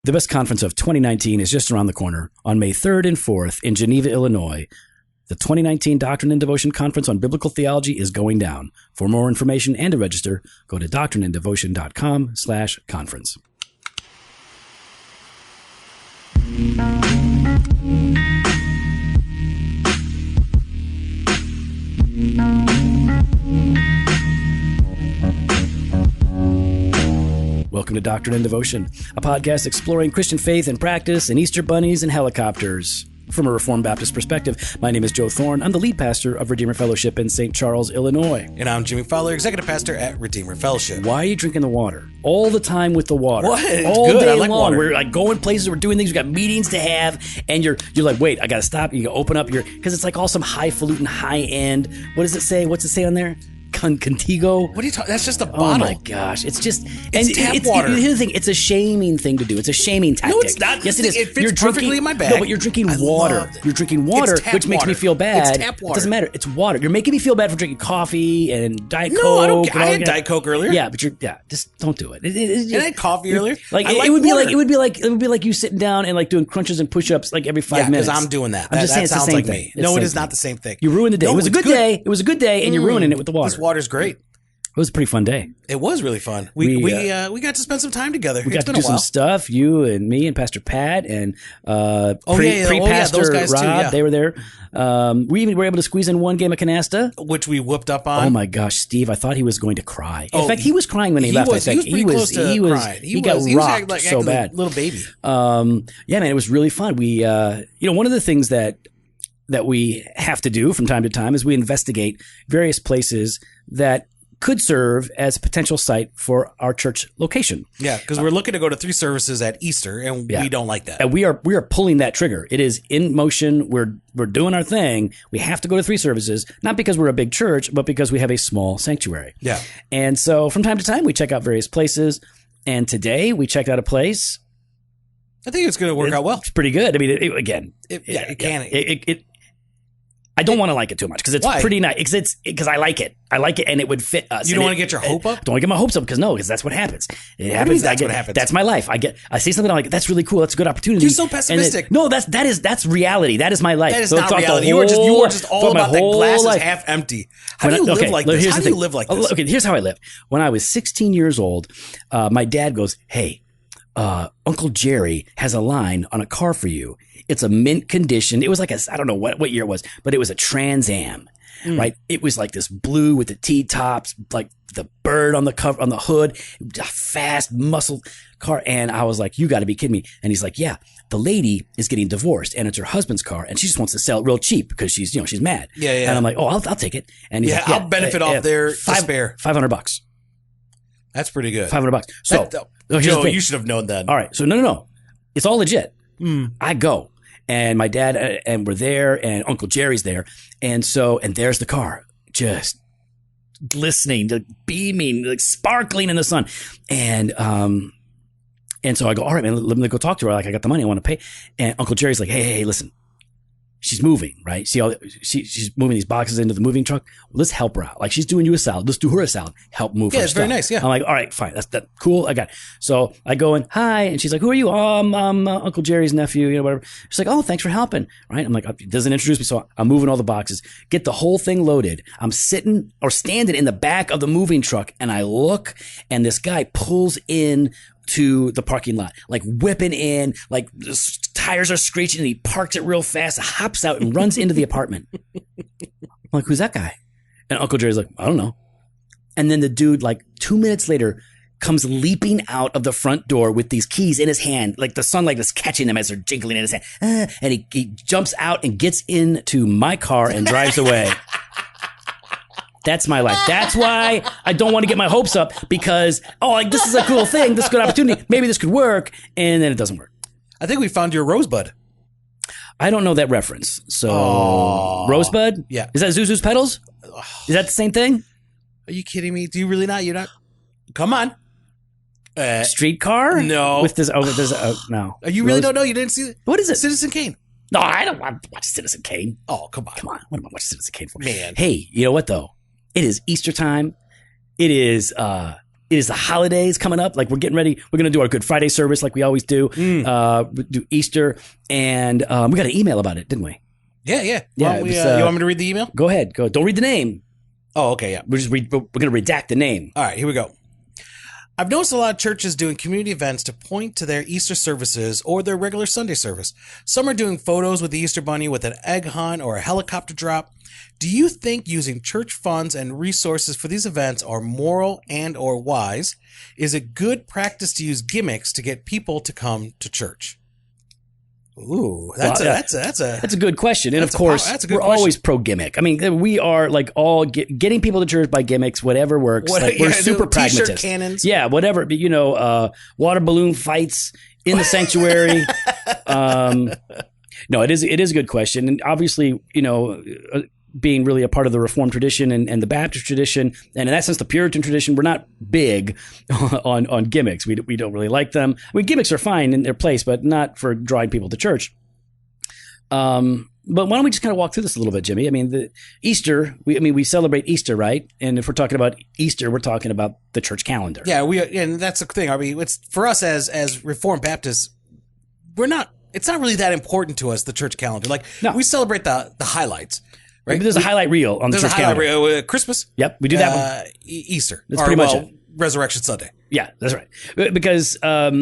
The best conference of 2019 is just around the corner on May 3rd and 4th in Geneva, Illinois. The 2019 Doctrine and Devotion Conference on Biblical Theology is going down. For more information and to register, go to doctrineanddevotion.com/conference. Welcome to Doctrine and Devotion, a podcast exploring Christian faith and practice and Easter bunnies and helicopters. From a Reformed Baptist perspective, my name is Joe Thorne. I'm the lead pastor of Redeemer Fellowship in St. Charles, Illinois. And I'm Jimmy Fowler, executive pastor at Redeemer Fellowship. Why are you drinking the water? All the time with the water. What? It's all good. day I like long. water. We're like going places, we're doing things, we got meetings to have, and you're like, wait, I gotta stop. You open up your, because it's like all some highfalutin, high end. What does it say? What's it say on there? Contigo. What are you talking? That's just a bottle. Oh my gosh! It's just tap water. Here's the thing: it's a shaming thing to do. It's a shaming tactic. No, it's not. Yes, it is. It fits perfectly in my bag. No, but you're drinking water. You're drinking water, which makes me feel bad. It's tap water. It doesn't matter. It's water. You're making me feel bad for drinking coffee and Diet Coke. No, I don't. I had Diet Coke earlier. Yeah, but just don't do it. And I had coffee earlier. Like I it would be water. like it would be like you sitting down and like doing crunches and push-ups like every 5 minutes. because I'm doing that. I'm just saying it's the sounds same like thing. me. No, it is not the same thing. You ruined the day. No, It was a it's good day. It was a good day, and you're ruining it with the water. This water's great. It was a pretty fun day. It was really fun. We got to spend some time together. We got It's to been do a while. some stuff. You and me and Pastor Pat and those Pastor guys Rob. too, yeah. They were there. We even were able to squeeze in one game of canasta. Which we whooped up on. Oh my gosh, Steve! I thought he was going to cry. In Oh, fact, he was crying when he left. I think he was pretty close to crying. He got rocked acting so like bad. a little baby. Yeah, man, it was really fun. We, one of the things that we have to do from time to time is we investigate various places that could serve as a potential site for our church location. Yeah, because we're looking to go to 3 services at Easter, and we don't like that. And we are pulling that trigger. It is in motion. We're doing our thing. We have to go to 3 services, not because we're a big church, but because we have a small sanctuary. Yeah. And so from time to time, we check out various places. And today we checked out a place. I think it's going to work out well. It's pretty good. I mean, I don't want to like it too much because it's pretty nice. Because I like it. I like it, and it would fit us. You don't want to get your hope up? Don't want to get my hopes up because that's what happens. It happens. That's what happens. That's my life. I see something I'm like, that's really cool. That's a good opportunity. You're so pessimistic. That's reality. That is my life. That is not reality. You are just all about that glass is half empty. How do you live like this? How do you live like this? Okay, here's how I live. When I was 16 years old, my dad goes, "Hey, Uncle Jerry has a line on a car for you. It's a mint condition." It was like I don't know what year it was, but it was a Trans Am, right? It was like this blue with the T-tops, like the bird on the cover, on the hood, a fast muscle car. And I was like, you got to be kidding me. And he's like, yeah, the lady is getting divorced and it's her husband's car and she just wants to sell it real cheap because she's mad. Yeah. And I'm like, oh, I'll take it. And he's like, I'll benefit off their despair. $500. That's pretty good. $500. So, Joe, you should have known that. All right. So no. It's all legit. I go. And my dad and we're there, and Uncle Jerry's there, and there's the car, just glistening, like beaming, like sparkling in the sun, and so I go, all right, man, let me go talk to her. Like, I got the money, I want to pay. And Uncle Jerry's like, hey, listen, she's moving, right? See she's moving these boxes into the moving truck. Well, let's help her out. Like, she's doing you a salad. Let's do her a salad. Help move her stuff. Yeah, it's very nice. Yeah. I'm like, all right, fine. That's cool. I got it. So I go in, hi. And she's like, who are you? Oh, I'm Uncle Jerry's nephew, whatever. She's like, oh, thanks for helping. Right. I'm like, doesn't introduce me. So I'm moving all the boxes, get the whole thing loaded. I'm standing in the back of the moving truck, and I look, and this guy pulls in to the parking lot, like whipping in, like the tires are screeching, and he parks it real fast, hops out and runs into the apartment. I'm like, who's that guy? And Uncle Jerry's like, I don't know. And then the dude, like 2 minutes later, comes leaping out of the front door with these keys in his hand, like the sunlight is catching them as they're jingling in his hand. And he jumps out and gets into my car and drives away. That's my life. That's why I don't want to get my hopes up, because, this is a cool thing. This is a good opportunity. Maybe this could work. And then it doesn't work. I think we found your rosebud. I don't know that reference. So, Rosebud? Yeah. Is that Zuzu's Petals? Is that the same thing? Are you kidding me? Do you really not? You're not? Come on. Streetcar? No. With this? No. You really don't know? You didn't see it? What is it? Citizen Kane. No, I don't want to watch Citizen Kane. Oh, come on. What am I watching Citizen Kane for? Man. Hey, you know what though? It is Easter time. It is It is the holidays coming up. Like we're getting ready. We're going to do our Good Friday service like we always do. Do Easter. And we got an email about it, didn't we? Yeah. You want me to read the email? Go ahead. Go. Don't read the name. Oh, okay, yeah. We're going to redact the name. All right, here we go. I've noticed a lot of churches doing community events to point to their Easter services or their regular Sunday service. Some are doing photos with the Easter Bunny with an egg hunt or a helicopter drop. Do you think using church funds and resources for these events are moral and or wise? Is it good practice to use gimmicks to get people to come to church? Ooh, that's a good question. And of course, we're always pro gimmick. I mean, we are like all getting people to church by gimmicks, whatever works. We're super pragmatists. T-shirt cannons. Yeah, whatever. Water balloon fights in the sanctuary. No, it is a good question. And obviously, being really a part of the Reformed tradition and the Baptist tradition, and in that sense, the Puritan tradition, we're not big on gimmicks. We don't really like them. I mean, gimmicks are fine in their place, but not for drawing people to church. But why don't we just kind of walk through this a little bit, Jimmy? I mean, Easter, we celebrate Easter, right? And if we're talking about Easter, we're talking about the church calendar. Yeah, and that's the thing. I mean, it's for us as Reformed Baptists, it's not really that important to us, the church calendar. Like, we celebrate the highlights. Right? There's a highlight reel on the church calendar. Christmas. Yep, we do that one. Easter. That's pretty much it. Resurrection Sunday. Yeah, that's right. Because we're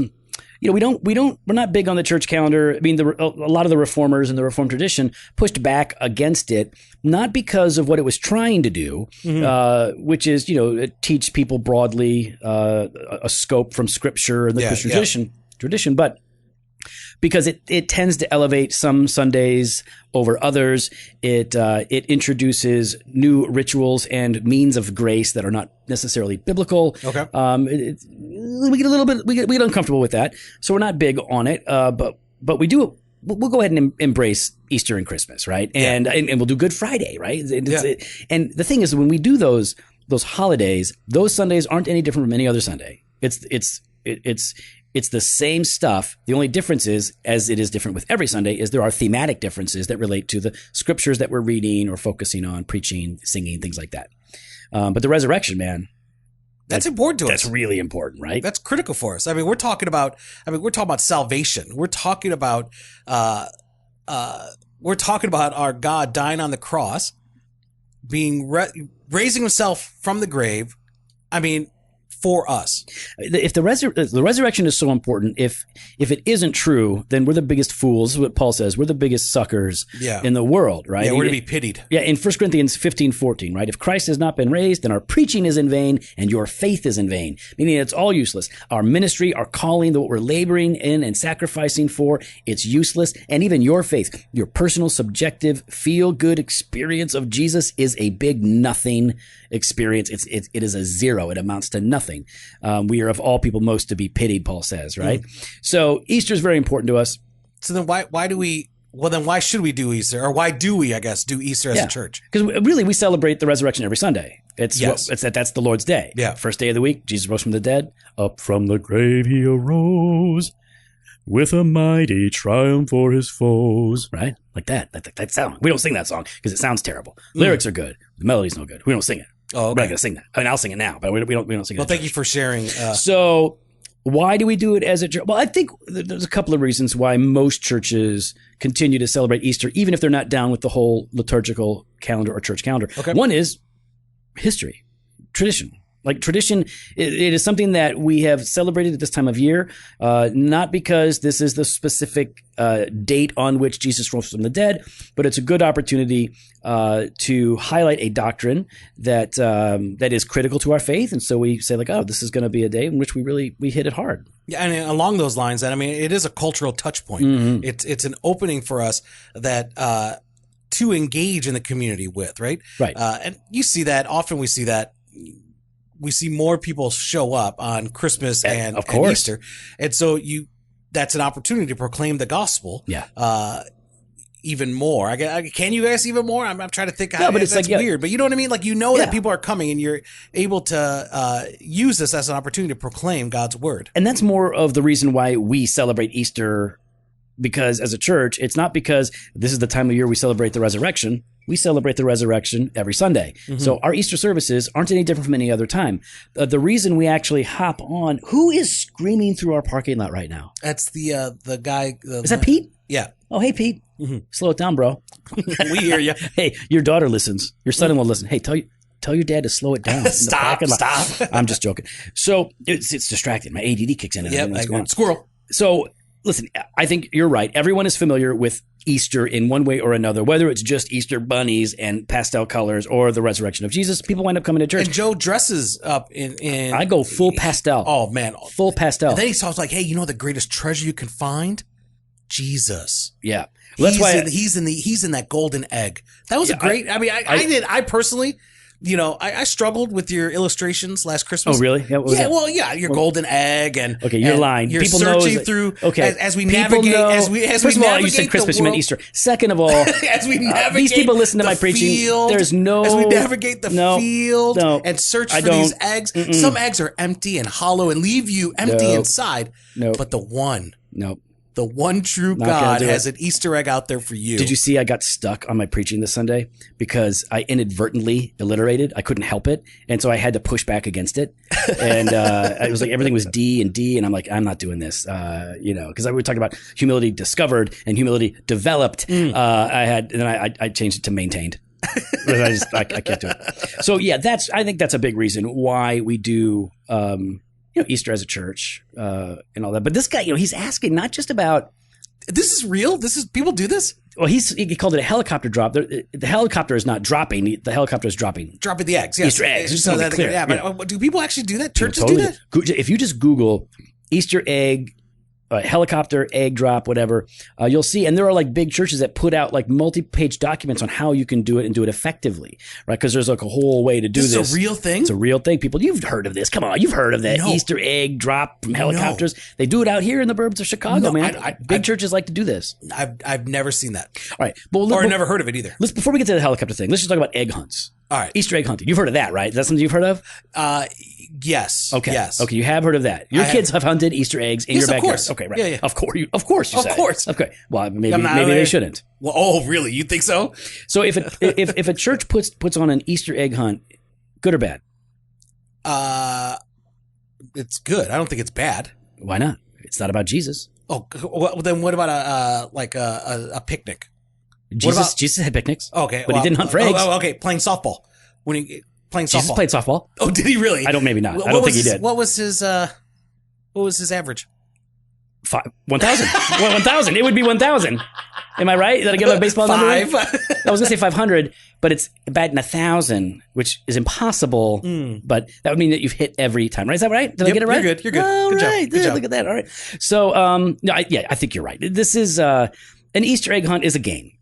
not big on the church calendar. I mean, a lot of the reformers and the Reformed tradition pushed back against it, not because of what it was trying to do, which is teach people broadly a scope from Scripture and the Christian tradition, but because it tends to elevate some Sundays over others. It introduces new rituals and means of grace that are not necessarily biblical. Okay. We get uncomfortable with that, so we're not big on it. But we do. We'll go ahead and embrace Easter and Christmas, right? And we'll do Good Friday, right? And the thing is, when we do those holidays, those Sundays aren't any different from any other Sunday. It's the same stuff. The only difference is, as it is different with every Sunday, is there are thematic differences that relate to the scriptures that we're reading or focusing on, preaching, singing, things like that. But the resurrection, man, that's important to us. That's really important, right? That's critical for us. I mean, we're talking about salvation. We're talking about our God dying on the cross, being raising himself from the grave. I mean, for us. If the resurrection is so important, if it isn't true, then we're the biggest fools. This is what Paul says. We're the biggest suckers in the world, right? Yeah, we're to be pitied. Yeah, in 1 Corinthians 15:14, right? If Christ has not been raised, then our preaching is in vain and your faith is in vain, meaning it's all useless. Our ministry, our calling, what we're laboring in and sacrificing for, it's useless. And even your faith, your personal, subjective, feel-good experience of Jesus is a big nothing experience. It is a zero. It amounts to nothing. We are of all people most to be pitied, Paul says, right? So Easter is very important to us. So then why should we do Easter? Or why do we, I guess, do Easter as a church? Because really we celebrate the resurrection every Sunday. That's the Lord's day. Yeah. First day of the week, Jesus rose from the dead. Up from the grave he arose with a mighty triumph for his foes. Right? Like that. That sound. We don't sing that song because it sounds terrible. Lyrics are good. The melody's no good. We don't sing it. Oh, okay. We're not going to sing that. I mean, I'll sing it now, but we don't sing it. Well, thank you for sharing. So why do we do it as a church? Well, I think there's a couple of reasons why most churches continue to celebrate Easter, even if they're not down with the whole liturgical calendar or church calendar. Okay. One is history, tradition. Like tradition, it is something that we have celebrated at this time of year, not because this is the specific date on which Jesus rose from the dead, but it's a good opportunity to highlight a doctrine that is critical to our faith. And so we say like, oh, this is going to be a day in which we hit it hard. Yeah, and along those lines, I mean, it is a cultural touch point. Mm-hmm. It's an opening for us that to engage in the community with, right? Right. And you see that often. We see more people show up on Christmas and Easter. And so that's an opportunity to proclaim the gospel. Yeah. Even more. Can you guys even more? I'm trying to think. No, but it's that's weird. But you know what I mean? Like, that people are coming and you're able to use this as an opportunity to proclaim God's word. And that's more of the reason why we celebrate Easter because as a church, it's not because this is the time of year we celebrate the resurrection. We celebrate the resurrection every Sunday. Mm-hmm. So our Easter services aren't any different from any other time. The reason we actually hop on, who is screaming through our parking lot right now? That's the guy. Is that Pete? Yeah. Oh, hey, Pete. Mm-hmm. Slow it down, bro. We hear you. Hey, your daughter listens. Your son-in-law listens. Hey, tell your dad to slow it down. Stop. I'm just joking. So it's distracting. My ADD kicks in. Yep, what's going on. Squirrel. So listen, I think you're right. Everyone is familiar with Easter in one way or another, whether it's just Easter bunnies and pastel colors or the resurrection of Jesus. People wind up coming to church. And Joe dresses up in I go full pastel. Oh, man. Full pastel. And then he sounds like, hey, you know the greatest treasure you can find? Jesus. Yeah. Well, that's why he's in that golden egg. That was a great. I personally, I struggled with your illustrations last Christmas. Oh, really? Yeah. Your golden egg and okay, you're lying. You're people searching know through. Okay, as we navigate. First of all, you said Christmas, you meant Easter. Second of all, as we navigate these people listen to my preaching. There's no as we navigate the field and search for these eggs. Mm-mm. Some eggs are empty and hollow and leave you empty inside. No, but the one. No. The one true God has an Easter egg out there for you. Did you see I got stuck on my preaching this Sunday because I inadvertently alliterated? I couldn't help it. And so I had to push back against it. And it was like everything was D. And I'm like, I'm not doing this, because we were talking about humility discovered and humility developed. I changed it to maintained. I can't do it. So, yeah, I think that's a big reason why we do Easter as a church and all that. But this guy, he's asking not just about this is real. People do this. Well, he called it a helicopter drop. The helicopter is not dropping. The helicopter is dropping the eggs. Yes. Easter eggs. Just so to be clear. Yeah, but do people actually do that? Churches do that? If you just Google Easter egg, helicopter, egg drop, whatever, you'll see. And there are like big churches that put out like multi-page documents on how you can do it and do it effectively, right? Because there's like a whole way to do this. This is a real thing? It's a real thing. People, you've heard of this. Come on, you've heard of that Easter egg drop from helicopters. No. They do it out here in the burbs of Chicago, man. Big churches like to do this. I've never seen that. All right. Or never heard of it either. Before we get to the helicopter thing, let's just talk about egg hunts. All right. Easter egg hunting. You've heard of that, right? Is that something you've heard of? Yes. Okay. Yes. Okay. You have heard of that. Your kids have hunted Easter eggs in your backyard. Of course. Okay. Right. Yeah. Of course. Of course. Okay. Well, maybe they shouldn't. Well, oh, really? You think so? So if a church puts on an Easter egg hunt, good or bad? It's good. I don't think it's bad. Why not? It's not about Jesus. Oh, well, then what about a picnic? Jesus had picnics. Okay, but he didn't hunt for eggs. Oh, okay. Playing softball. Jesus played softball. Oh, did he really? Maybe not. I don't think he did. What was his average? 1,000. 1,000. It would be 1,000. Am I right? Did I give a baseball number? I was going to say 500, but it's batting 1,000, which is impossible. But that would mean that you've hit every time, right? Is that right? Did I get it right? You're good. All good right. job. Look at that. All right. So, I think you're right. This is an Easter egg hunt is a game.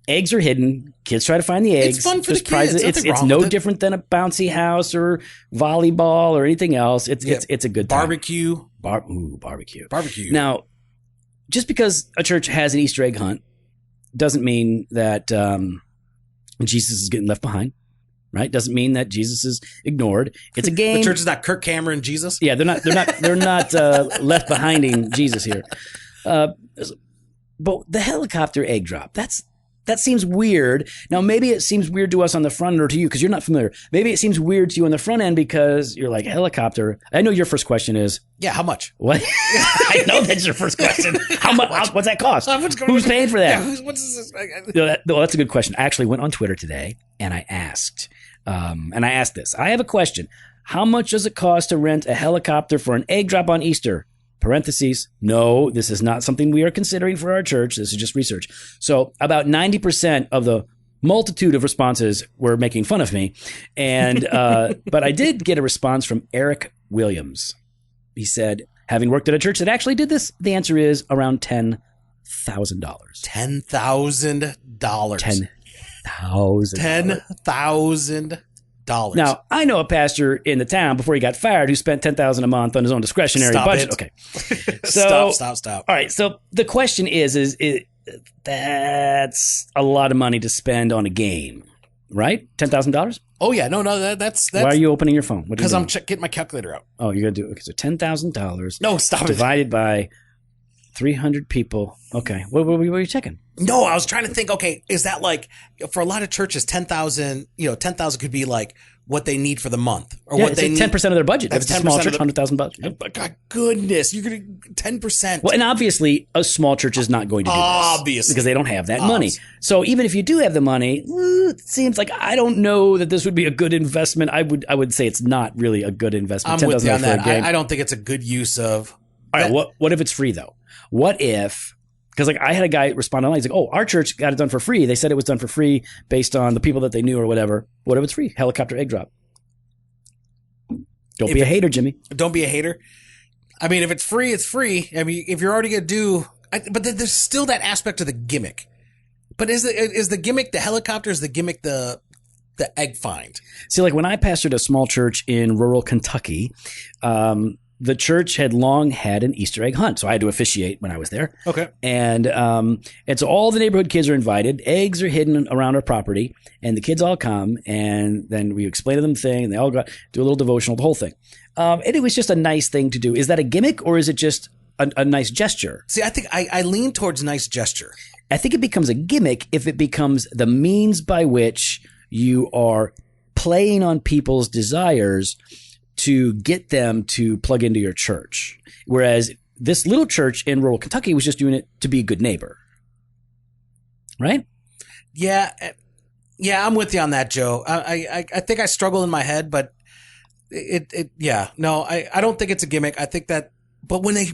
Eggs are hidden. Kids try to find the eggs. It's fun for the kids. It's no different than a bouncy house or volleyball or anything else. It's a good time. Barbecue. Barbecue. Now, just because a church has an Easter egg hunt doesn't mean that Jesus is getting left behind, right? Doesn't mean that Jesus is ignored. It's a game. The church is not Kirk Cameron Jesus. Yeah, they're not left behinding Jesus here. But the helicopter egg drop, that seems weird. Now, maybe it seems weird to us on the front end or to you because you're not familiar. Maybe it seems weird to you on the front end because you're like, helicopter. I know your first question is. Yeah, how much? What? I know that's your first question. How much? What's that cost? Who's paying for that? Yeah, what's this? Well, that's a good question. I actually went on Twitter today and I asked this. I have a question. How much does it cost to rent a helicopter for an egg drop on Easter? Parentheses, no, this is not something we are considering for our church. This is just research. So about 90% of the multitude of responses were making fun of me. And but I did get a response from Eric Williams. He said, having worked at a church that actually did this, the answer is around $10,000. $10,000. $10,000. Now, I know a pastor in the town before he got fired who spent $10,000 a month on his own discretionary budget. It. Okay. Stop. All right. So the question is that's a lot of money to spend on a game, right? $10,000? Oh, yeah. No, that's. Why are you opening your phone? Because I'm getting my calculator out. Oh, you're going to do it. Okay. So $10,000. No, stop divided by 300 people. Okay. What were you checking? No, I was trying to think, okay, is that like, for a lot of churches, 10,000, 10,000 could be like what they need for the month or what they need. 10% of their budget. That's If it's a small 10% church, 100,000 bucks. But God, goodness, you're going to 10%. Well, and obviously a small church is not going to do this. Obviously. Because they don't have that money. So even if you do have the money, it seems like I don't know that this would be a good investment. I would say it's not really a good investment. I'm with you on that. I I don't think it's a good use of. All right, what if it's free though? What if, because like I had a guy respond online, he's like, oh, our church got it done for free. They said it was done for free based on the people that they knew or whatever. What if it's free? Helicopter egg drop. Don't be a hater, Jimmy. Don't be a hater. I mean, if it's free, it's free. I mean, if you're already going to do, but there's still that aspect of the gimmick. But is the gimmick the helicopter? Is the gimmick the egg find? See, like when I pastored a small church in rural Kentucky, the church had long had an Easter egg hunt. So I had to officiate when I was there. Okay. And so all the neighborhood kids are invited. Eggs are hidden around our property and the kids all come and then we explain to them the thing and they all do a little devotional, the whole thing. And it was just a nice thing to do. Is that a gimmick or is it just a nice gesture? See, I think I lean towards nice gesture. I think it becomes a gimmick if it becomes the means by which you are playing on people's desires to get them to plug into your church. Whereas this little church in rural Kentucky was just doing it to be a good neighbor. Right? Yeah. Yeah, I'm with you on that, Joe. I think I struggle in my head, but I don't think it's a gimmick. I think that, but when I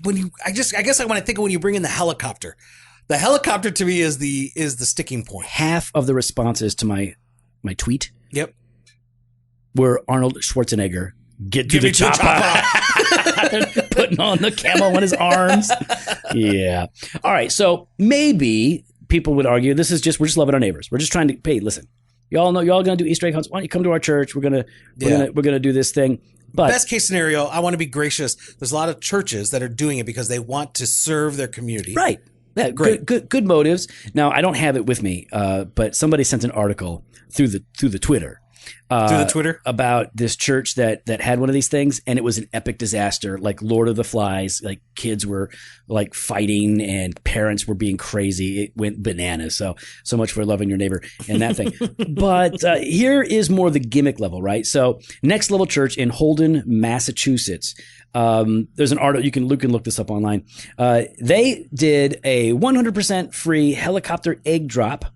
guess when I think of when you bring in the helicopter to me is the sticking point. Half of the responses to my tweet. Yep. Were Arnold Schwarzenegger. Get to the chopper. Putting on the camo on his arms. Yeah. All right. So maybe people would argue we're just loving our neighbors. We're just trying to hey, listen, y'all know y'all gonna do Easter egg hunts. Why don't you come to our church? We're gonna do this thing. But best case scenario, I want to be gracious. There's a lot of churches that are doing it because they want to serve their community. Right. Yeah, great. Good motives. Now I don't have it with me, but somebody sent an article through the Twitter. Through the Twitter? About this church that had one of these things, and it was an epic disaster, like Lord of the Flies. Like kids were like fighting, and parents were being crazy. It went bananas. So much for loving your neighbor and that thing. But here is more the gimmick level, right? So Next Level Church in Holden, Massachusetts. There's an article you can look this up online. They did a 100% free helicopter egg drop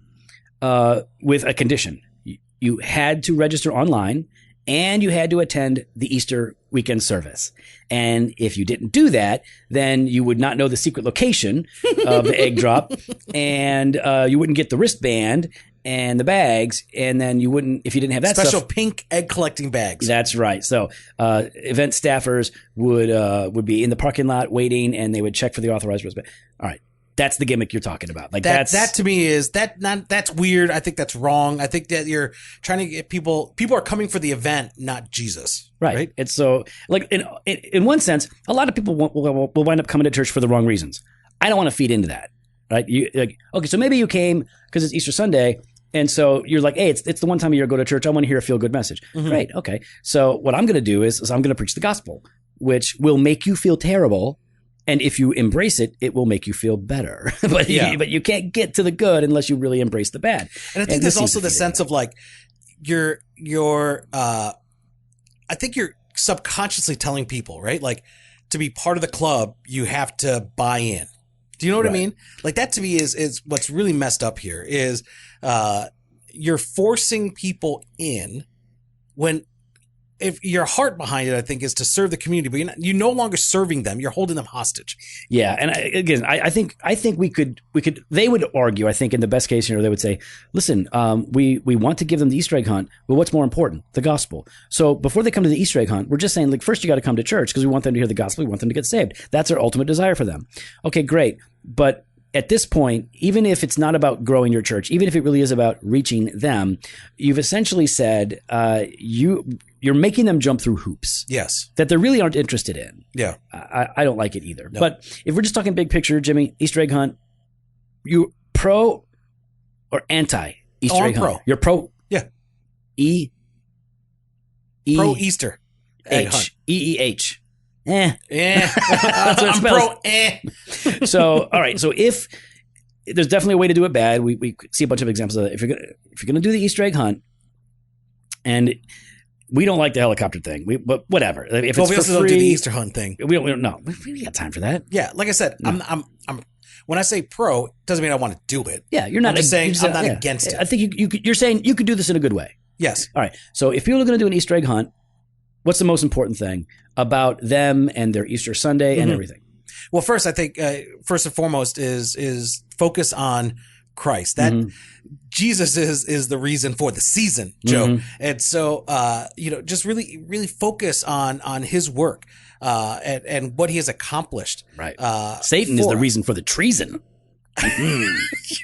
with a condition. You had to register online and you had to attend the Easter weekend service. And if you didn't do that, then you would not know the secret location of the egg drop and you wouldn't get the wristband and the bags. And then you wouldn't, if you didn't have that special stuff, pink egg collecting bags. That's right. So event staffers would be in the parking lot waiting and they would check for the authorized wristband. All right. That's the gimmick you're talking about. Like that to me is that's weird. I think that's wrong. I think that you're trying to get people are coming for the event, not Jesus. Right. It's so like in one sense, a lot of people will wind up coming to church for the wrong reasons. I don't want to feed into that. Right. Okay. So maybe you came because it's Easter Sunday. And so you're like, hey, it's the one time a year I go to church. I want to hear a feel good message. Mm-hmm. Great. Okay. So what I'm going to do is I'm going to preach the gospel, which will make you feel terrible. And if you embrace it, it will make you feel better. But you can't get to the good unless you really embrace the bad. And I think there's also the sense of like I think you're subconsciously telling people, right? Like to be part of the club, you have to buy in. Do you know what I mean? Like that to me is what's really messed up here is you're forcing people in when if your heart behind it, I think, is to serve the community, but you're no longer serving them. You're holding them hostage. Yeah. And I think we could, they would argue, I think in the best case scenario, they would say, listen, we want to give them the Easter egg hunt, but what's more important? The gospel. So before they come to the Easter egg hunt, we're just saying like, first you got to come to church because we want them to hear the gospel. We want them to get saved. That's our ultimate desire for them. Okay, great. But at this point, even if it's not about growing your church, even if it really is about reaching them, you've essentially said you're making them jump through hoops. Yes. That they really aren't interested in. Yeah. I don't like it either. No. But if we're just talking big picture, Jimmy, Easter egg hunt, you pro or anti Easter egg hunt? Pro. You're pro. Yeah. E. Pro Easter egg hunt. EEH. Eh. That's what it I'm spells. pro. So, all right. So if there's definitely a way to do it bad, we see a bunch of examples of that. If you're gonna do the Easter egg hunt, and we don't like the helicopter thing, but whatever. If Well, it's we for also don't free, do the Easter hunt thing. we don't know. We got time for that. Yeah, like I said, No. I'm when I say pro, it doesn't mean I want to do it. Yeah, you're not. I'm just saying you're I'm not against it. I think you're saying you could do this in a good way. Yes. All right. So if people are going to do an Easter egg hunt, what's the most important thing about them and their Easter Sunday and everything? Well, first, I think first and foremost is focus on Christ. That Jesus is the reason for the season, Joe. And so, just really focus on his work and what he has accomplished. Right. Satan is the reason for the treason.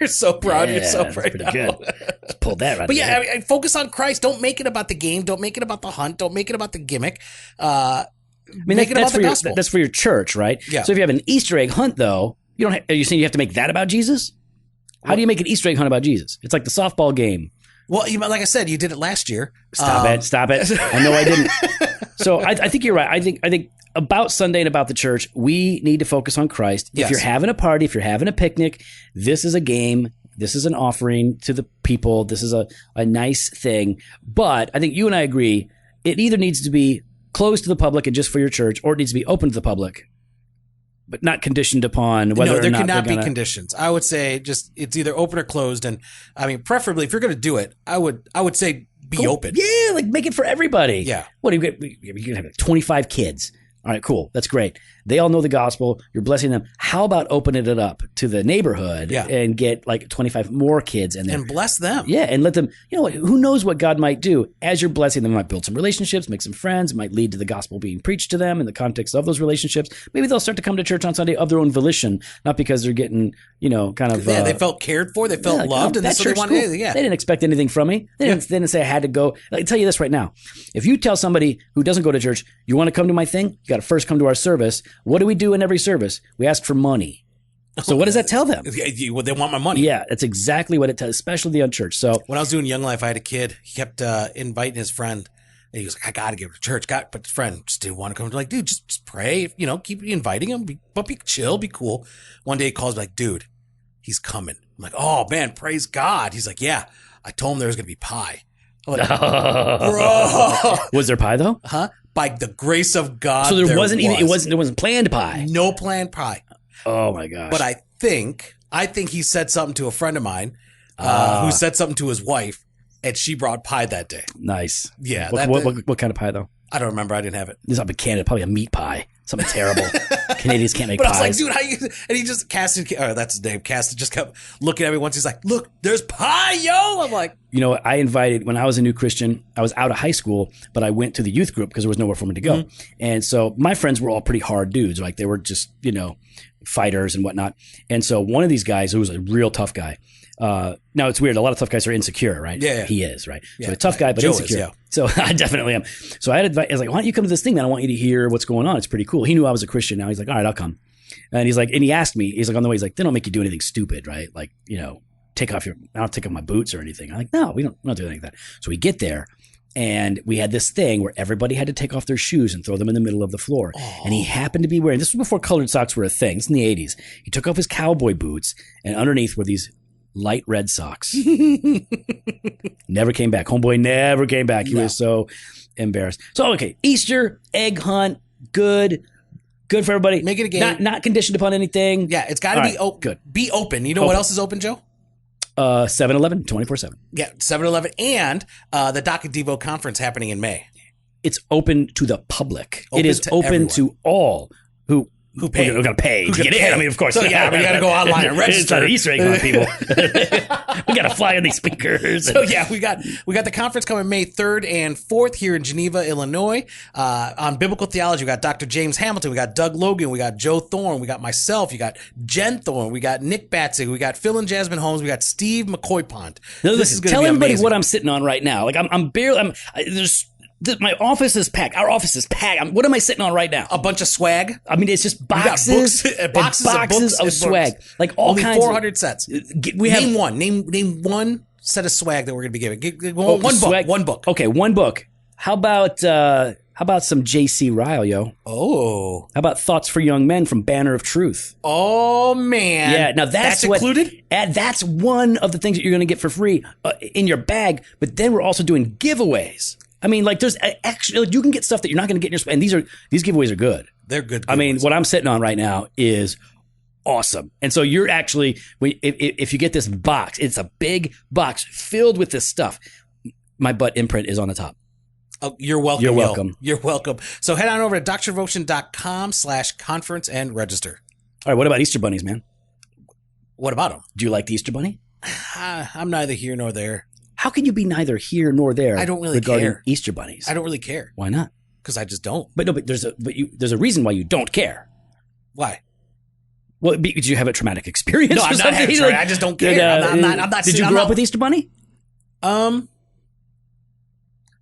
You're so proud. You're so that's proud. pretty good. Just pulled that right. But yeah, I mean, focus on Christ. Don't make it about the game. Don't make it about the hunt. Don't make it about the gimmick. Make it about the gospel. That's for your church, right? Yeah. So if you have an Easter egg hunt, though, you don't. Are you saying you have to make that about Jesus? How do you make an Easter egg hunt about Jesus? It's like the softball game. Well, like I said, you did it last year. Stop it. I know I didn't. So I think you're right. I think about Sunday and about the church, we need to focus on Christ. Yes. If you're having a party, if you're having a picnic, this is a game. This is an offering to the people. This is a nice thing. But I think you and I agree, it either needs to be closed to the public and just for your church, or it needs to be open to the public, but not conditioned upon whether or not there cannot they're be conditions. I would say just it's either open or closed. And I mean, preferably if you're going to do it, I would say be open. Yeah, like make it for everybody. Yeah. What do you get? You're going to have like 25 kids. All right, cool. That's great. They all know the gospel. You're blessing them. How about opening it up to the neighborhood and get like 25 more kids in there? And bless them. Yeah, and let them, who knows what God might do as you're blessing them. Might build some relationships, make some friends, might lead to the gospel being preached to them in the context of those relationships. Maybe they'll start to come to church on Sunday of their own volition, not because they're getting, kind of. Yeah, they felt cared for, they felt loved, and that's what they wanted. Cool. Yeah. They didn't expect anything from me. They didn't say I had to go. I can tell you this right now. If you tell somebody who doesn't go to church, you want to come to my thing, you got to first come to our service. What do we do in every service? We ask for money. So what does that tell them? Well, they want my money. Yeah, that's exactly what it tells, especially the unchurched. So when I was doing Young Life, I had a kid. He kept inviting his friend. And he was like, I got to give it to church. But his friend just didn't want to come. Like, dude, just pray. Keep inviting him. But be chill, be cool. One day he calls me like, dude, he's coming. I'm like, oh, man, praise God. He's like, yeah, I told him there was going to be pie. I'm like, bro. Was there pie, though? Huh? By the grace of God. So there wasn't planned pie. No planned pie. Oh my gosh. But I think he said something to a friend of mine who said something to his wife, and she brought pie that day. Nice. Yeah. What kind of pie though? I don't remember. I didn't have it. This is up in Canada, probably a meat pie. Something terrible. Canadians can't make pies. But I was like, dude, how you? And he just that's his name. Caston just kept looking at me once. He's like, look, there's pie, yo. I'm like, I invited, when I was a new Christian, I was out of high school, but I went to the youth group because there was nowhere for me to go. And so my friends were all pretty hard dudes. Like they were just, fighters and whatnot. And so one of these guys, who was a real tough guy. Now it's weird. A lot of tough guys are insecure, right? Yeah. He is, right? Yeah, so a tough guy, but Joe insecure. is, yeah. So I definitely am. So I was like, why don't you come to this thing, man? I want you to hear what's going on. It's pretty cool. He knew I was a Christian now. He's like, all right, I'll come. And he's like, and he asked me, he's like, on the way, he's like, they don't make you do anything stupid, right? Like, I don't take off my boots or anything. I'm like, no, we don't do anything like that. So we get there. And we had this thing where everybody had to take off their shoes and throw them in the middle of the floor. Oh. And he happened to be wearing, this was before colored socks were a thing. It's in the 80s. He took off his cowboy boots, and underneath were these light red socks. Never came back. Homeboy never came back. He was so embarrassed. So, okay, Easter, egg hunt, good for everybody. Make it a game. Not conditioned upon anything. Yeah, it's got to be open. Good. Be open. You know what else is open, Joe? 7-Eleven, 24/7. Yeah, 7-Eleven, and the Doc and Devo conference happening in May. It's open to the public. Open it is to open everyone. to all who pay. We're going to pay to get in. I mean, of course. So, yeah, we got to go online and register. It's Easter egg hunt, people. We got to fly on these speakers. So, yeah, we got the conference coming May 3rd and 4th here in Geneva, Illinois. On biblical theology, we got Dr. James Hamilton, we got Doug Logan, we got Joe Thorne, we got myself, you got Jen Thorne, we got Nick Batzig, we got Phil and Jasmine Holmes, we got Steve McCoy-Pont. This is tell everybody amazing. What I'm sitting on right now. Like my office is packed. Our office is packed. What am I sitting on right now? A bunch of swag. I mean, it's just boxes of swag. Like all only kinds 400 sets. Name one. Name one set of swag that we're going to be giving. One book. Okay, one book. How about How about some J.C. Ryle, yo? Oh. How about Thoughts for Young Men from Banner of Truth? Oh, man. Yeah, now that's what, included? That's one of the things that you're going to get for free in your bag. But then we're also doing giveaways. I mean, like there's actually, you can get stuff that you're not going to get in your, and these giveaways are good. They're good giveaways. I mean, what I'm sitting on right now is awesome. And so you're actually, if you get this box, it's a big box filled with this stuff. My butt imprint is on the top. Oh, you're welcome. You're welcome. You're welcome. So head on over to drdevotion.com/conference and register. All right. What about Easter bunnies, man? What about them? Do you like the Easter bunny? I'm neither here nor there. How can you be neither here nor there? I don't really regarding care. Easter bunnies. I don't really care. Why not? Because I just don't. But there's a reason why you don't care. Why? Well, did you have a traumatic experience? No, I'm not having traumatic. I just don't care. I'm not. Did you grow up with Easter bunny?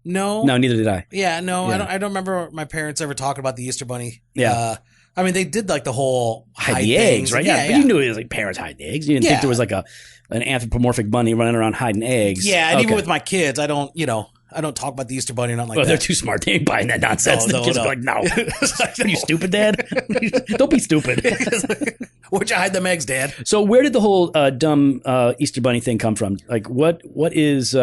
No. No, neither did I. Yeah, no, yeah. I don't remember my parents ever talking about the Easter bunny. Yeah. I mean, they did like the whole hide the eggs, right? Yeah, but you knew it was like parents hide the eggs. You didn't think there was like an anthropomorphic bunny running around hiding eggs. Yeah, and even with my kids, I don't talk about about the Easter bunny or nothing like that. They're too smart. They ain't buying that nonsense. No, the kids are like, no. Are you stupid, Dad? Don't be stupid. Where'd you hide them eggs, Dad? So where did the whole dumb Easter bunny thing come from? Like, what is...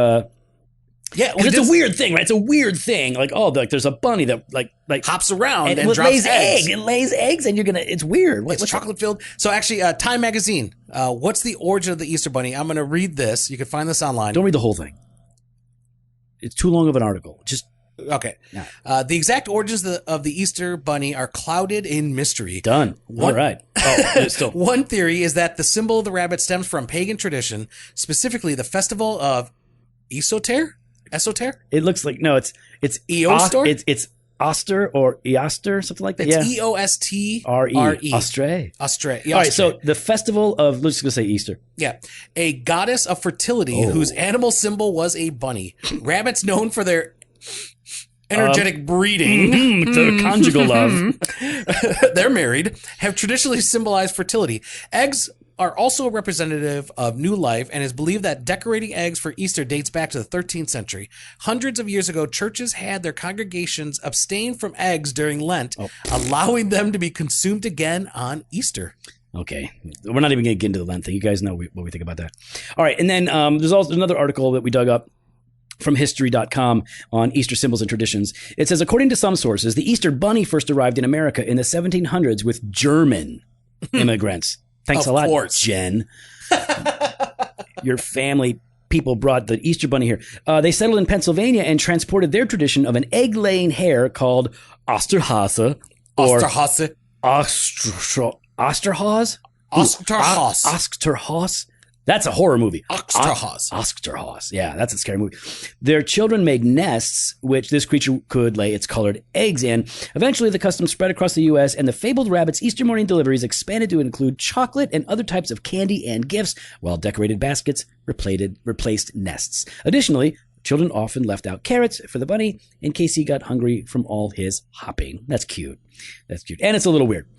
Yeah, it's a weird thing, right? It's a weird thing. Like, there's a bunny that like hops around and drops lays eggs. It lays eggs, and it's weird. It's chocolate filled. So actually, Time Magazine. What's the origin of the Easter bunny? I'm going to read this. You can find this online. Don't read the whole thing. It's too long of an article. Just okay. Yeah. The exact origins of the Easter bunny are clouded in mystery. Done. All right. Oh, still. One theory is that the symbol of the rabbit stems from pagan tradition, specifically the festival of Esoter. It looks like it's Eostor. It's Oster or Easter, something like that. It's EOSTRE. Ostre. All right. So the festival of, let's just say Easter. Yeah, a goddess of fertility whose animal symbol was a bunny. Rabbits known for their energetic breeding, the conjugal love. They're married. Have traditionally symbolized fertility. Eggs are also representative of new life and is believed that decorating eggs for Easter dates back to the 13th century. Hundreds of years ago, churches had their congregations abstain from eggs during Lent, allowing them to be consumed again on Easter. Okay. We're not even going to get into the Lent thing. You guys know what we think about that. All right. And then there's also another article that we dug up from history.com on Easter symbols and traditions. It says, according to some sources, the Easter bunny first arrived in America in the 1700s with German immigrants. Thanks a lot, Jen. Your family people brought the Easter bunny here. They settled in Pennsylvania and transported their tradition of an egg-laying hare called Osterhase or Osterhase. Osterhase. That's a horror movie. Osterhase. Yeah, that's a scary movie. Their children made nests, which this creature could lay its colored eggs in. Eventually, the custom spread across the U.S., and the fabled rabbit's Easter morning deliveries expanded to include chocolate and other types of candy and gifts, while decorated baskets replaced nests. Additionally, children often left out carrots for the bunny in case he got hungry from all his hopping. That's cute. And it's a little weird.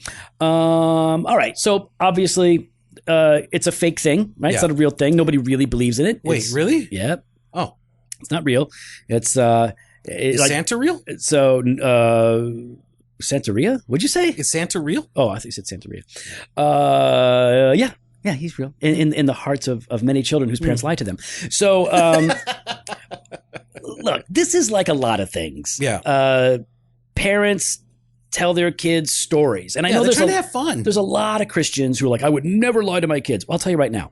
All right. So, obviously... it's a fake thing, right? Yeah. It's not a real thing. Nobody really believes in it. Wait, really? Yeah. Oh, it's not real. Is Santa real? So, Santeria? What'd you say? Is Santa real? Oh, I think you said Santeria. Yeah, he's real in the hearts of many children whose parents lied to them. So, look, this is like a lot of things. Yeah. Parents tell their kids stories. And I know they're trying to have fun. There's a lot of Christians who are like, I would never lie to my kids. Well, I'll tell you right now,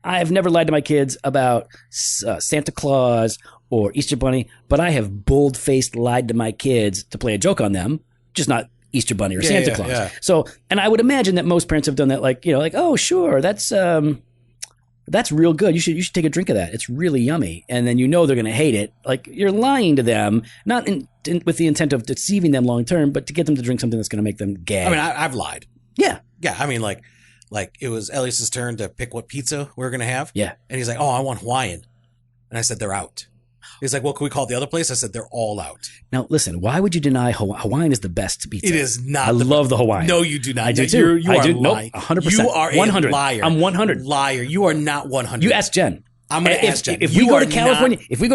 I have never lied to my kids about Santa Claus or Easter Bunny, but I have bold-faced lied to my kids to play a joke on them, just not Easter Bunny or Santa Claus. Yeah. So, and I would imagine that most parents have done that, like, oh, sure, that's real good. You should take a drink of that. It's really yummy. And then they're going to hate it. Like, you're lying to them, not with the intent of deceiving them long term, but to get them to drink something that's going to make them gag. I mean, I've lied. Yeah. Yeah. I mean, like it was Elias's turn to pick what pizza we were going to have. Yeah. And he's like, oh, I want Hawaiian. And I said, they're out. He's like, well, can we call it the other place? I said, they're all out. Now, listen, why would you deny Hawaiian is the best pizza? It is not. I love the Hawaiian. No, you do not. I do too. You are lying. Nope, 100%. You are 100. a liar. I'm 100. Liar. You are not 100. You ask Jen. I'm going to ask Jen. If we go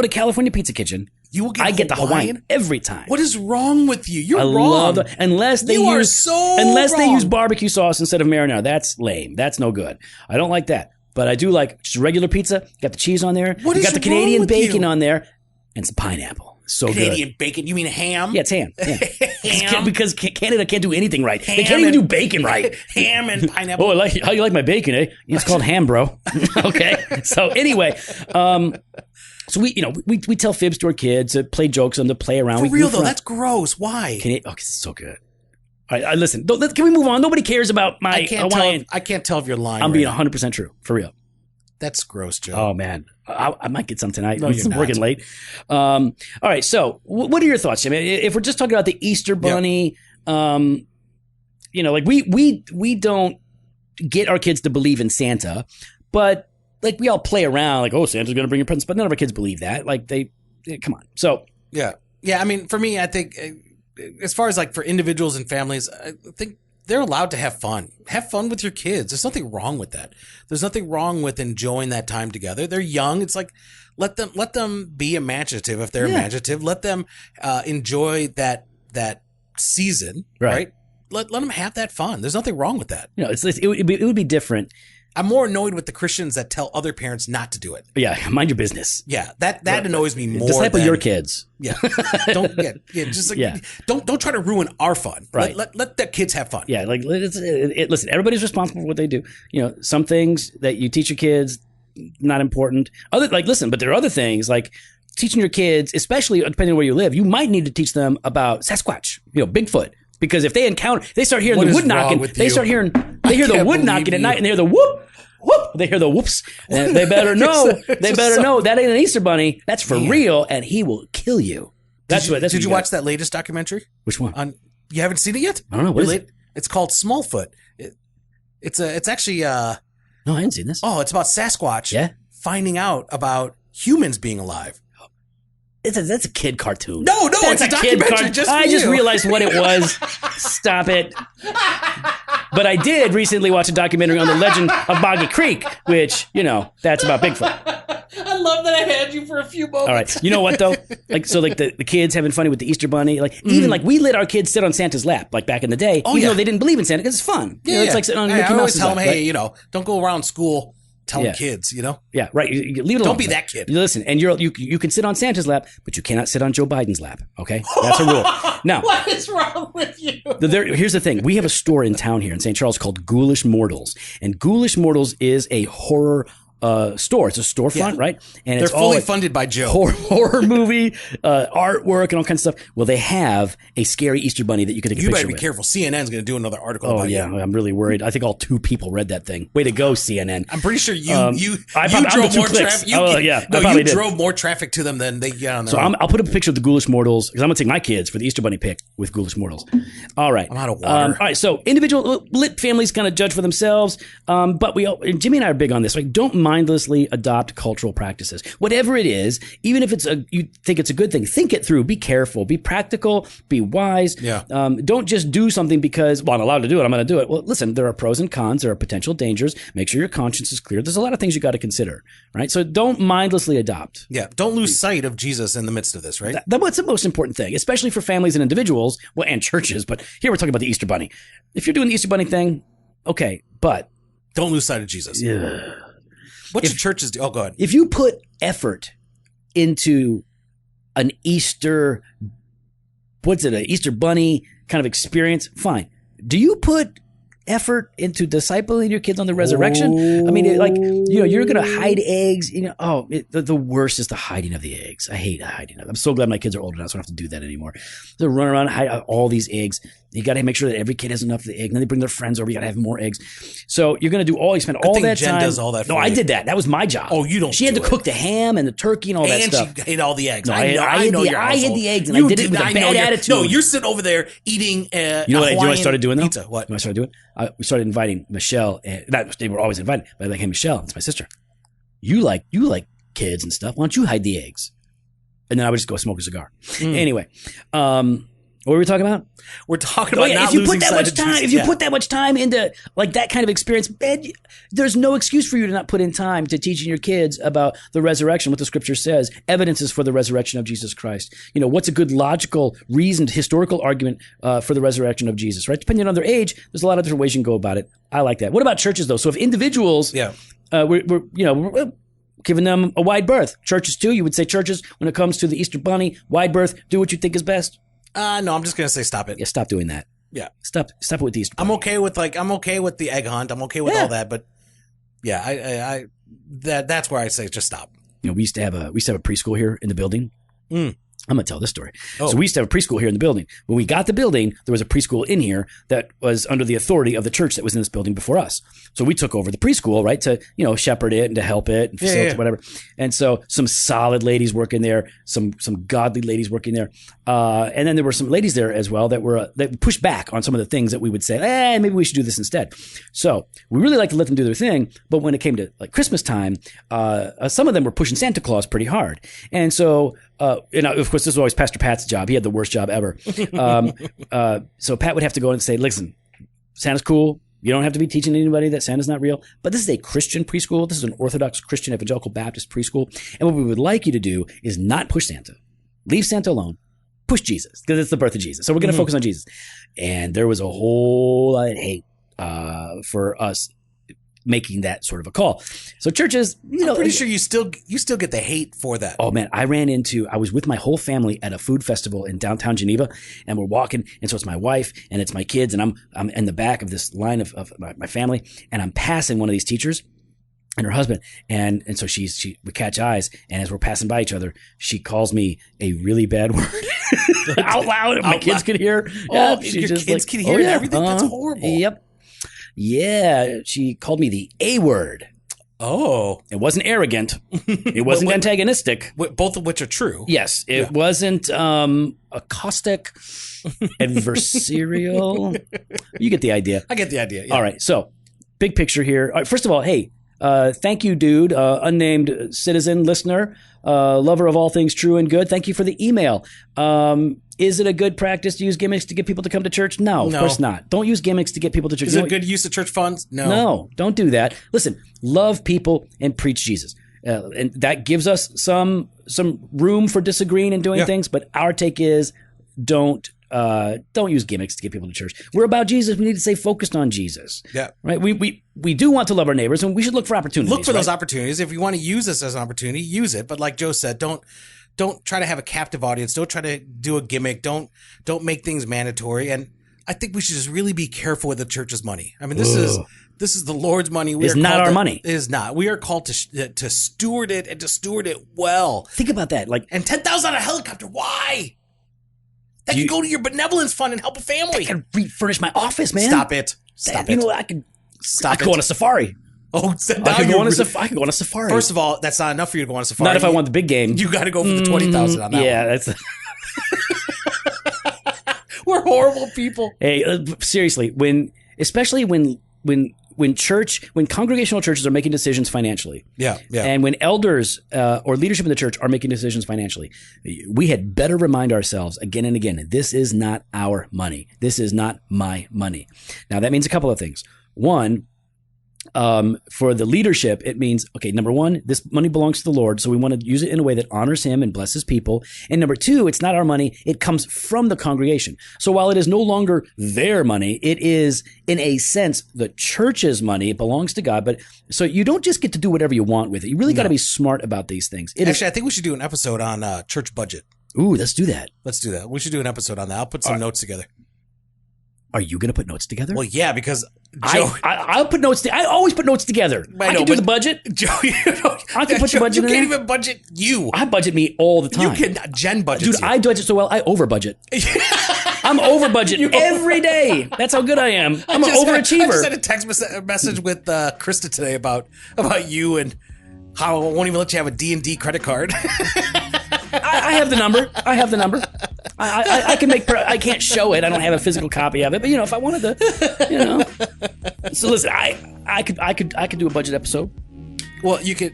to California Pizza Kitchen, You will get I get the Hawaiian every time. What is wrong with you? You're wrong. Love unless they you use they use barbecue sauce instead of marinara. That's lame. That's no good. I don't like that. But I do like just regular pizza. Got the cheese on there. You got the Canadian bacon on there and some pineapple. So Canadian good. bacon? You mean ham? Yeah, it's ham. Yeah. Ham? Because Canada can't do anything right. They can't even do bacon right. Ham and pineapple. Oh, how you like my bacon, eh? It's called ham, bro. Okay. So anyway, so we tell fibs to our kids, to play jokes on them, to play around. For real though, that's gross. Why? It's so good. All right, listen. Can we move on? Nobody cares about my Hawaiian. I can't tell if you're lying. I'm being 100% true. For real. That's gross, Joe. Oh man, I might get some tonight. No, I'm working late. All right, so what are your thoughts, Jim? If we're just talking about the Easter Bunny, like we don't get our kids to believe in Santa, but like we all play around, like, oh, Santa's going to bring your presents, but none of our kids believe that. Like come on. So yeah. I mean, for me, I think as far as like for individuals and families, I think they're allowed to have fun. Have fun with your kids. There's nothing wrong with that. There's nothing wrong with enjoying that time together. They're young. It's like let them be imaginative if they're imaginative. Let them enjoy that season, right? Let them have that fun. There's nothing wrong with that. It would be different. I'm more annoyed with the Christians that tell other parents not to do it. Yeah, mind your business. Yeah, that annoys me more. Disciple your kids. Yeah, don't try to ruin our fun. Right. Let the kids have fun. Yeah, like listen. Everybody's responsible for what they do. Some things that you teach your kids not important. But there are other things like teaching your kids, especially depending on where you live. You might need to teach them about Sasquatch. Bigfoot. Because if they start hearing the wood knocking, they hear the wood knocking at night, and they hear the whoop, whoop. They hear the whoops. And they better know. That ain't an Easter bunny. That's for real, and he will kill you. Did you watch that latest documentary? Which one? You haven't seen it yet? I don't know. What is it? It's called Smallfoot. It's actually. No, I haven't seen this. Oh, it's about Sasquatch. Yeah. Finding out about humans being alive. That's a kid cartoon. No, it's a documentary just for I just realized what it was. Stop it. But I did recently watch a documentary on the legend of Boggy Creek, which, that's about Bigfoot. I love that I had you for a few moments. All right. You know what, though? The kids having fun with the Easter Bunny. Even we let our kids sit on Santa's lap, like back in the day, even though they didn't believe in Santa, because it's fun. It's like sitting on Mickey I always Mouse's tell them, lap, hey, don't go around school telling kids, Yeah, right. You leave it alone. Don't be that kid. Listen, and you can sit on Santa's lap, but you cannot sit on Joe Biden's lap. Okay, that's a rule. Now, what is wrong with you? Here's the thing: we have a store in town here in St. Charles called Ghoulish Mortals, and Ghoulish Mortals is a horror store. It's a storefront, right? And they're fully funded by Joe. Horror movie, artwork, and all kinds of stuff. Well, they have a scary Easter bunny that you can take a picture with. You better be careful. CNN's going to do another article about you. I'm really worried. I think all 2 people read that thing. Way to go, CNN. I'm pretty sure you drove more traffic. You drove more traffic to them than they get on their own. I'll put up a picture of the Ghoulish Mortals because I'm going to take my kids for the Easter bunny pic with Ghoulish Mortals. All right. I'm out of water. All right. So individual lit families kind of judge for themselves, but Jimmy and I are big on this. Like, don't mindlessly adopt cultural practices, whatever it is. Even if you think it's a good thing, think it through. Be careful. Be practical. Be wise. Yeah. Don't just do something because I'm allowed to do it. I'm going to do it. Well, listen. There are pros and cons. There are potential dangers. Make sure your conscience is clear. There's a lot of things you got to consider, right? So don't mindlessly adopt. Yeah. Don't lose sight of Jesus in the midst of this, right? That's the most important thing, especially for families and individuals, and churches. But here we're talking about the Easter bunny. If you're doing the Easter bunny thing, okay, but don't lose sight of Jesus. Yeah. What should churches do? Oh, go ahead. If you put effort into an Easter, an Easter bunny kind of experience, fine. Do you put effort into discipling your kids on the resurrection? I mean, you're going to hide eggs. The worst is the hiding of the eggs. I hate hiding them. I'm so glad my kids are older now, so I don't have to do that anymore. They run around and hide all these eggs. You got to make sure that every kid has enough of the egg. And then they bring their friends over. You got to have more eggs. So you're going to spend all that Jen time. Does all that for No, you. I did that. That was my job. Oh, you don't. She had to cook the ham and the turkey and all that stuff. And she ate all the eggs. No, I hid the eggs, and I did it with a bad attitude. No, you're sitting over there eating. You know what I started doing though? Pizza. What? You know what I started doing? We started inviting Michelle. They were always invited, but hey, Michelle, it's my sister. You like kids and stuff. Why don't you hide the eggs? And then I would just go smoke a cigar. Anyway, What were we talking about? We're talking about not if you losing put that sight much of time, Jesus. if you put that much time into like that kind of experience, man, there's no excuse for you to not put in time to teaching your kids about the resurrection, what the scripture says, evidences for the resurrection of Jesus Christ. What's a good logical, reasoned, historical argument for the resurrection of Jesus, right? Depending on their age, there's a lot of different ways you can go about it. I like that. What about churches though? So if individuals, we're giving them a wide berth. Churches too. You would say churches, when it comes to the Easter Bunny, wide berth, do what you think is best. No, I'm just going to say stop it. Yeah, stop doing that. Yeah. Stop it with the Easter Bunny. I'm okay with the egg hunt. I'm okay with all that, but yeah, that's where I say just stop. We used to have a preschool here in the building. I'm going to tell this story. Oh. So we used to have a preschool here in the building. When we got the building, there was a preschool in here that was under the authority of the church that was in this building before us. So we took over the preschool, right, to, shepherd it and to help it and facilitate whatever. And so some solid ladies working there, some godly ladies working there. And then there were some ladies there as well that pushed back on some of the things that we would say, maybe we should do this instead. So we really liked to let them do their thing. But when it came to like Christmas time, some of them were pushing Santa Claus pretty hard. And so, of course, this was always Pastor Pat's job. He had the worst job ever. So Pat would have to go and say, listen, Santa's cool. You don't have to be teaching anybody that Santa's not real. But this is a Christian preschool. This is an Orthodox Christian Evangelical Baptist preschool. And what we would like you to do is not push Santa. Leave Santa alone. Push Jesus, because it's the birth of Jesus. So we're going to focus on Jesus. And there was a whole lot of hate for us making that sort of a call. So churches, I'm pretty sure you still get the hate for that. Oh man, I was with my whole family at a food festival in downtown Geneva, and we're walking, and so it's my wife and it's my kids, and I'm in the back of this line of my family, and I'm passing one of these teachers and her husband, and so we catch eyes, and as we're passing by each other, she calls me a really bad word out loud, and my kids could hear. Oh, your kids can hear everything. That's horrible. Yep. Yeah, she called me the A word. Oh. It wasn't arrogant. It wasn't antagonistic. Both of which are true. Yes. It wasn't caustic, adversarial. You get the idea. I get the idea. Yeah. All right. So, big picture here. All right, first of all, hey, thank you, dude, unnamed citizen, listener, lover of all things true and good. Thank you for the email. Is it a good practice to use gimmicks to get people to come to church? No, of course not. Don't use gimmicks to get people to church. Is it a good use of church funds? No, don't do that. Listen, love people and preach Jesus. And that gives us some room for disagreeing and doing things. But our take is don't use gimmicks to get people to church. We're about Jesus. We need to stay focused on Jesus. Yeah. Right. We do want to love our neighbors, and we should look for opportunities. Look for those opportunities. If you want to use this as an opportunity, use it. But like Joe said, don't try to have a captive audience. Don't try to do a gimmick. Don't make things mandatory. And I think we should just really be careful with the church's money. I mean, this is the Lord's money. It's not our money. It is not. We are called to steward it, and to steward it well. Think about that. And $10,000 on a helicopter. Why? That can go to your benevolence fund and help a family. I can refurnish my office, man. Stop it. I could go on a safari. Oh, I could go on a safari. First of all, that's not enough for you to go on a safari. Not if I want the big game. You got to go for the 20,000 on that. Yeah, that's. We're horrible people. Hey, seriously, especially when congregational churches are making decisions financially, and when elders or leadership in the church are making decisions financially, we had better remind ourselves again and again, this is not our money. This is not my money. Now, that means a couple of things. One, for the leadership, it means, okay, number one, this money belongs to the Lord, so we want to use it in a way that honors him and blesses people. And number two, it's not our money. It comes from the congregation. So while it is no longer their money, it is, in a sense, the church's money. It belongs to God. But so you don't just get to do whatever you want with it. You really got to be smart about these things. I think we should do an episode on church budget. Ooh, let's do that. Let's do that. We should do an episode on that. I'll put some notes together. Are you going to put notes together? Well, yeah, because Joe, I'll put notes. I always put notes together. I can do the budget. Joe, I can put your budget in there. You can't even budget you. I budget me all the time. You can. Jen budgets. Dude, I budget so well. I over budget. I'm over budget every day. That's how good I am. I'm an overachiever. I just had a text message with Krista today about you and how I won't even let you have a D&D credit card. I have the number. I can make. I can't show it. I don't have a physical copy of it. But if I wanted to, So listen, I could do a budget episode. Well, you could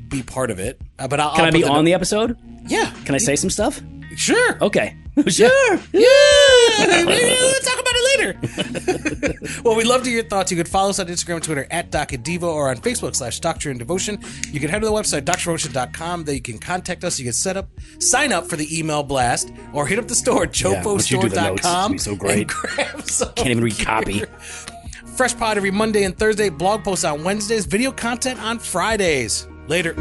be part of it. But Can I be on the episode? Yeah. Can I say some stuff? Sure. Okay. Sure. Yeah, we'll talk about it later. Well, we'd love to hear your thoughts. You can follow us on Instagram and Twitter at Doc and Devo or on Facebook /Doctrine and Devotion. You can head to the website, doctrinedevotion.com. There you can contact us. You can sign up for the email blast or hit up the store, chofostore.com. So great. Grab some Can't even read gear. copy. Fresh pod every Monday and Thursday. Blog posts on Wednesdays. Video content on Fridays. Later.